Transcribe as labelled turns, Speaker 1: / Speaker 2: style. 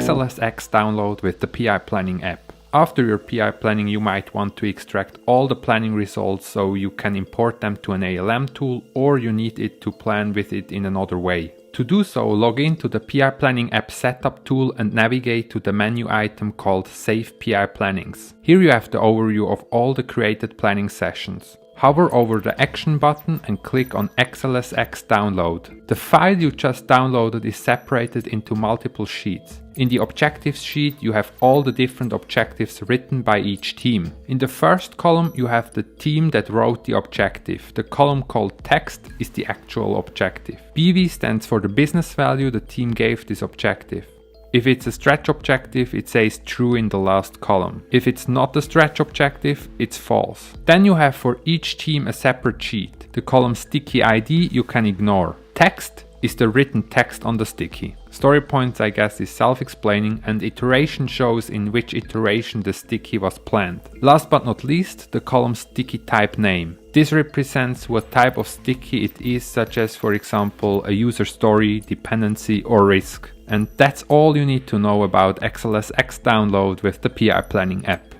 Speaker 1: XLSX download with the PI Planning app. After your PI planning, you might want to extract all the planning results so you can import them to an ALM tool, or you need it to plan with it in another way. To do so, log into the PI Planning app setup tool and navigate to the menu item called Save PI Plannings. Here you have the overview of all the created planning sessions. Hover over the Action button and click on XLSX Download. The file you just downloaded is separated into multiple sheets. In the Objectives sheet you have all the different objectives written by each team. In the first column you have the team that wrote the objective. The column called Text is the actual objective. BV stands for the business value the team gave this objective. If it's a stretch objective, it says true in the last column. If it's not a stretch objective, it's false. Then you have for each team a separate sheet. The column sticky ID you can ignore. Text is the written text on the sticky. Story points, I guess, is self-explaining, and iteration shows in which iteration the sticky was planned. Last but not least, the column sticky type name. This represents what type of sticky it is, such as, for example, a user story, dependency, or risk. And that's all you need to know about XLSX download with the PI Planning app.